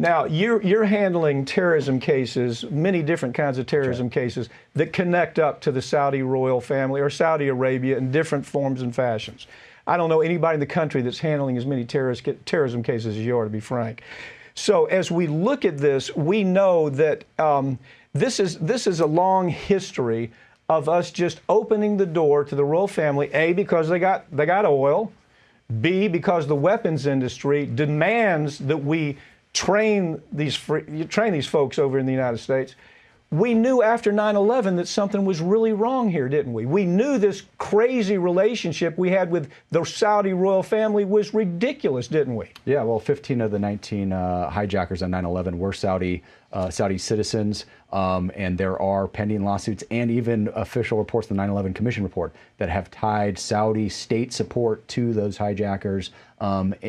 Now, you're handling terrorism cases, many different kinds of terrorism cases that connect up to the Saudi royal family or Saudi Arabia in different forms and fashions. I don't know anybody in the country that's handling as many terrorism cases as you are, to be frank. So as we look at this, we know that this is a long history of us just opening the door to the royal family, A, because they got oil, B, because the weapons industry demands that we train these folks over in the United States. We knew after 9/11 that something was really wrong here, didn't we? We knew this crazy relationship we had with the Saudi royal family was ridiculous, didn't we? Yeah, well, 15 of the 19 hijackers on 9/11 were Saudi citizens, and there are pending lawsuits and even official reports, the 9/11 Commission report, that have tied Saudi state support to those hijackers.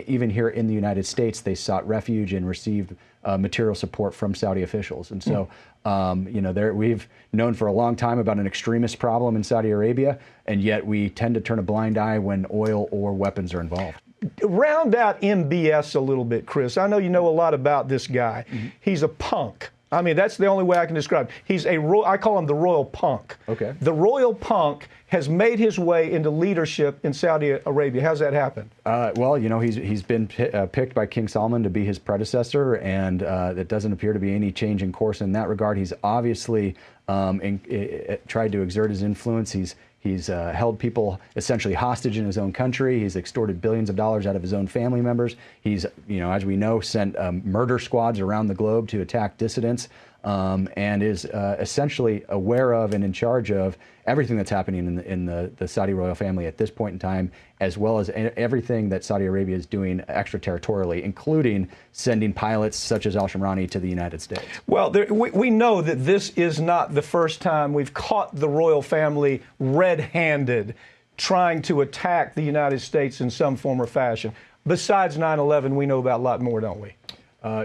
Even here in the United States, they sought refuge and received material support from Saudi officials. And so, you know, we've known for a long time about an extremist problem in Saudi Arabia, and yet we tend to turn a blind eye when oil or weapons are involved. Round out MBS a little bit, Chris. I know you know a lot about this guy. He's a punk. I mean, that's the only way I can describe him. He's I call him the royal punk. Okay. The royal punk has made his way into leadership in Saudi Arabia. How's that happen? Well, you know, he's been picked by King Salman to be his predecessor, and there doesn't appear to be any change in course in that regard. He's obviously tried to exert his influence. He's held people essentially hostage in his own country. He's extorted billions of dollars out of his own family members. He's, you know, as we know, sent murder squads around the globe to attack dissidents, and is essentially aware of and in charge of everything that's happening in the Saudi royal family at this point in time, as well as everything that Saudi Arabia is doing extraterritorially, including sending pilots such as al-Shamrani to the United States. Well, we know that this is not the first time we've caught the royal family red-handed trying to attack the United States in some form or fashion. Besides 9/11, we know about a lot more, don't we?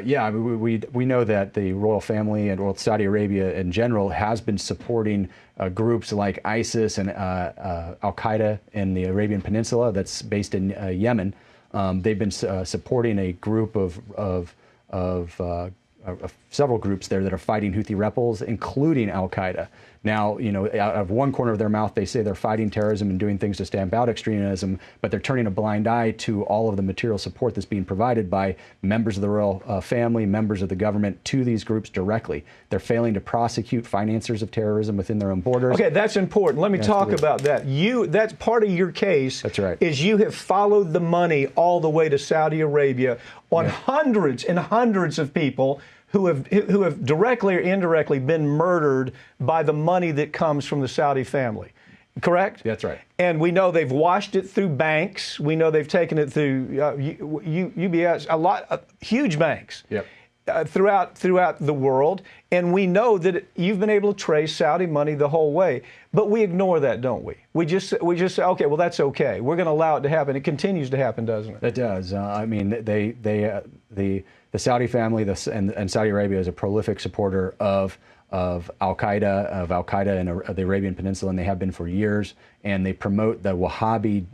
Yeah, I mean, we know that the royal family and Saudi Arabia in general has been supporting groups like ISIS and Al-Qaeda in the Arabian Peninsula that's based in Yemen. They've been supporting a group of several groups there that are fighting Houthi rebels, including Al-Qaeda. Now, you know, out of one corner of their mouth, they say they're fighting terrorism and doing things to stamp out extremism, but they're turning a blind eye to all of the material support that's being provided by members of the royal family, members of the government to these groups directly. They're failing to prosecute financiers of terrorism within their own borders. Okay, that's important. Let me talk about that. That's part of your case. That's right. Is you have followed the money all the way to Saudi Arabia on hundreds and hundreds of people who have directly or indirectly been murdered by the money that comes from the Saudi family. Correct? That's right. And we know they've washed it through banks. We know they've taken it through UBS, huge banks. Yep. Throughout the world, and we know that you've been able to trace Saudi money the whole way, but we ignore that, don't we? We just say, okay, well, that's okay. We're going to allow it to happen. It continues to happen, doesn't it? It does. I mean, the Saudi family and Saudi Arabia is a prolific supporter of Al-Qaeda in the Arabian Peninsula, and they have been for years. And they promote the Wahhabi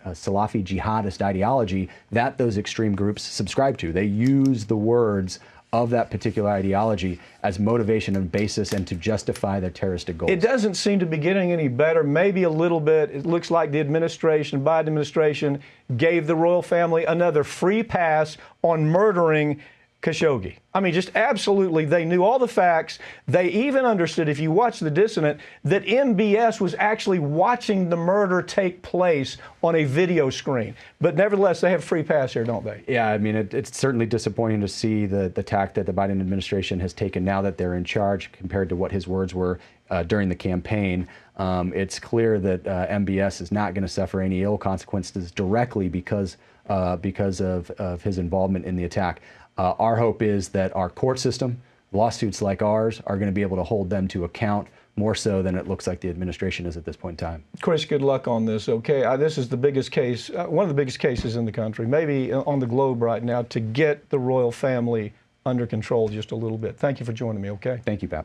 Salafi jihadist ideology that those extreme groups subscribe to. They use the words of that particular ideology as motivation and basis and to justify their terroristic goals. It doesn't seem to be getting any better, maybe a little bit. It looks like the Biden administration gave the royal family another free pass on murdering Khashoggi. I mean, just absolutely, they knew all the facts. They even understood, if you watch The Dissident, that MBS was actually watching the murder take place on a video screen. But nevertheless, they have free pass here, don't they? Yeah, I mean, it's certainly disappointing to see the tack that the Biden administration has taken now that they're in charge compared to what his words were during the campaign. It's clear that MBS is not going to suffer any ill consequences directly because of his involvement in the attack. Our hope is that our court system, lawsuits like ours, are going to be able to hold them to account more so than it looks like the administration is at this point in time. Chris, good luck on this, okay? This is the biggest case, one of the biggest cases in the country, maybe on the globe right now, to get the royal family under control just a little bit. Thank you for joining me, okay? Thank you, Pat.